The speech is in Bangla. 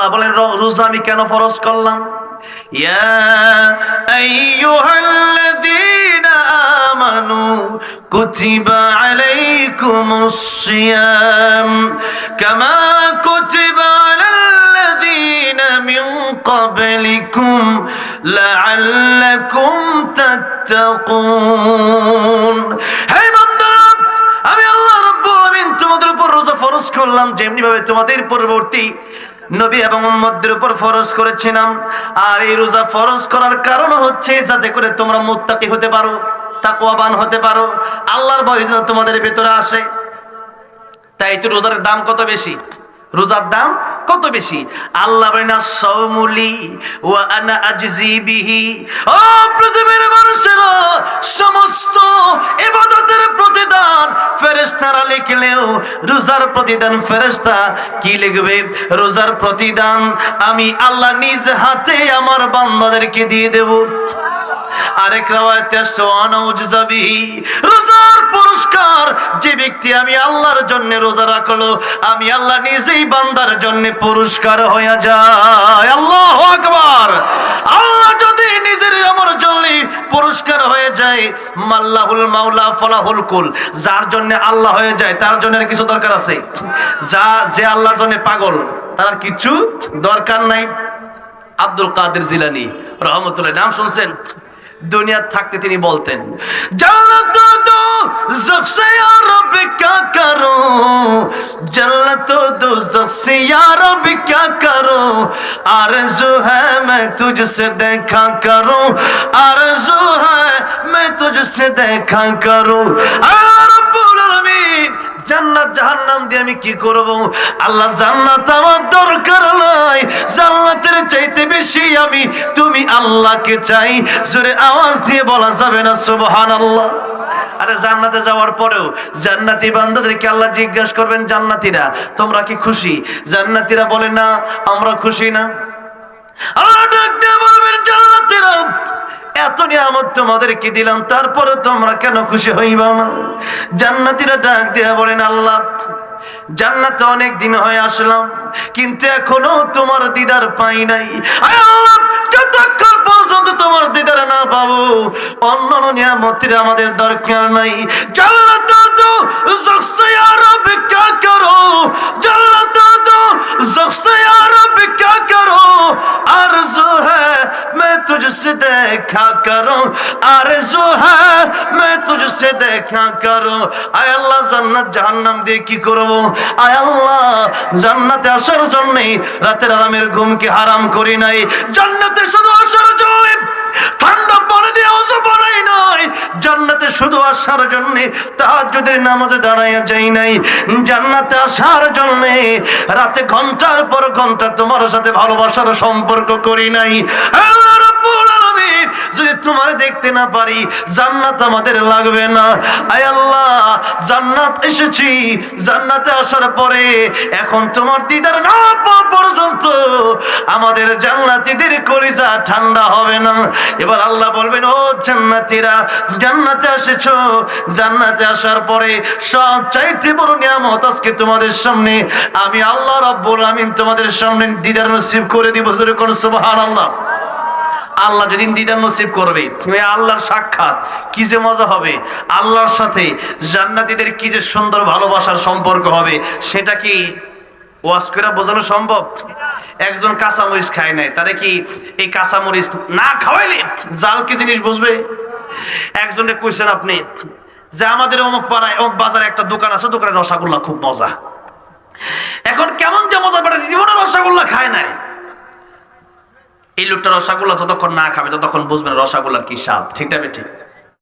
আল্লাহ বলেন রোজা আমি কেন ফরজ করলাম? ইয়া আইয়ুহাল্লাযীনা আমানু কুতিবা আলাইকুমুস সিয়াম কামা কুতিবা আলাল্লাযীনা মিন ক্বাবলিকুম লাআল্লাকুম তাত্তাকুন। হে বান্দারা, আমি আল্লাহ রাব্বুল আলামিন তোমাদের উপর রোজা ফরজ করলাম যেমনি ভাবে তোমাদের পূর্ববর্তী নবী এবং উম্মতদের উপর ফরজ করেছিলাম। আর এই রোজা ফরজ করার কারণ হচ্ছে যাতে করে তোমরা মুত্তাকি হতে পারো, তাকওয়াবান হতে পারো, আল্লাহর ভয় যেন তোমাদের ভিতরে আসে। তাই তো রোজার দাম কত বেশি, রোজার দাম কত বেশি। আল্লাহ বলেন আস-সাওমুলি ওয়া আনা আজজি বিহি। ও পৃথিবীর মানুষেরা, সমস্ত ইবাদতের প্রতিদান ফেরেশতারা লিখলেও রোজার প্রতিদান ফেরেশতা কি লিখবে? রোজার প্রতিদান আমি আল্লাহ নিজ হাতে আমার বান্দাদেরকে দিয়ে দেব। আরেক রাওয়ায়াতে আছে আনা উজজা বিহি। রোজার পুরস্কার যে ব্যক্তি আমি আল্লাহর জন্য রোজা রাখলো, আমি আল্লাহ নিজেই বান্দার জন্য পুরস্কার হয়ে যায়। আল্লাহু আকবার। আল্লাহ যদি নিজের আমার জন্য পুরস্কার হয়ে যায়, মাল্লাহুল মাওলা ফলাহুল কুল। যার জন্য আল্লাহ হয়ে যায় তার জন্য কিছু দরকার আছে? যে আল্লাহর জন্য পাগল তার কিছু দরকার নাই। আব্দুল কাদের জিলানী রহমতুল্লাহ, নাম শুনছেন? দুনিয়া থাকতে তিনি বলতেন, জান্নাত দোজখ সে ইয়া রব क्या करूं, जन्नत दोज़ख से या रब क्या करूं, आरज़ू है मैं तुझसे देखा करूं, आरज़ू है मैं तुझसे देखा करूं। रब्बुल आलामीन, জান্নাত জাহান্নাম দিয়ে আমি কি করব? আল্লাহ জান্নাত আমার দরকার নাই, জান্নাতের চাইতে বেশি আমি তুমি আল্লাহকে চাই। জোরে আওয়াজ দিয়ে বলা যাবে না সুবহানাল্লাহ? আরে জান্নাতে যাওয়ার পরেও জান্নাতি বান্দাদেরকে আল্লাহ জিজ্ঞাসা করবেন, জান্নাতীরা তোমরা কি খুশি? জান্নাতীরা বলে না, আমরা খুশি না। আল্লাহ ডাক দিয়ে বলবেন, জান্নাতীরা এত নিয়ামত তোমাদেরকে দিলাম তারপরে তোমরা কেন খুশি হইবা না? জান্নাতীরা ডাক দিয়ে বলেন, আল্লাহ জান্নাতে অনেক দিন হয়ে আসলাম কিন্তু এখনো তোমার দিদার পাই নাই। আয় আল্লাহ, যতক্ষণ পর্যন্ত তোমার দিদার না পাবো অন্যান্য নিয়ামতের আমাদের দরকার নাই। জান্নাত দো জখসে ইয়া রব क्या करो, জান্নাত दो जख्से या रब क्या करो, आरज़ू है मैं तुझसे देखा करूं, आरज़ू है मैं तुझसे देखा करूं। आय अल्लाह জান্নাত জাহান্নাম দিয়ে কি করব? আয় আল্লাহ, জান্নাতে আসার জন্য রাতের আরামের ঘুমকে হারাম করি নাই, জান্নাতে শুধু আসার জন্য ঠান্ডা পানি দিয়ে ওযু বানাই নাই, জান্নাতে শুধু আসার জন্য তাহাজ্জুদের নামাজে দাঁড়াইয়া যাই নাই, জান্নাতে আসার জন্য রাতে ঘন্টার পর ঘন্টা তোমার সাথে ভালোবাসার সম্পর্ক করি নাই। আল্লাহ রাব্বুল আলামিন, যদি তোমারে দেখতে না পারি জান্নাত আমাদের লাগবে না। আয় আল্লাহ, জান্নাত এসেছি, জান্নাতে আসার পরে এখন তোমার দিদার না পাওয়া পর্যন্ত আমাদের জান্নাতীদের কলিজা ঠান্ডা হবে না। এবার আল্লাহ বলবেন, ও জান্নাতীরা জান্নাতে এসেছো, জান্নাতে আসার পরে সব চাইতে বড় নিয়ামত আজকে তোমাদের সামনে আমি আল্লাহ রাব্বুল আমিন তোমাদের সামনে দিদার নসিব করে দিব। জোরে কোন সুবহানাল্লাহ। আল্লাহ যেদিন দিদার নসিব করবে, আল্লাহর সাক্ষাৎ কি যে মজা হবে, আল্লাহর সাথে জান্নাতীদের কি যে সুন্দর ভালোবাসার সম্পর্ক হবে, সেটা কি ওয়াজ করে বোঝানো সম্ভব? একজন কাঁচামরিচ খায় নাই, তারে কি এই কাঁচামরিচ না খাওয়াইলে জাল কি জিনিস বুঝবে? একজনে কইছেন আপনি যে আমাদের অমুক পাড়ায় অমুক বাজারে একটা দোকান আছে, দোকানের রসগোল্লা খুব মজা। এখন কেমন যে মজা পারে, জীবনে রসগোল্লা খায় নাই। এই লোকটা রসগোল্লা যতক্ষণ না খাবে ততক্ষণ বুঝবেন রসগোল্লার কি স্বাদ। ঠিক না? ঠিক।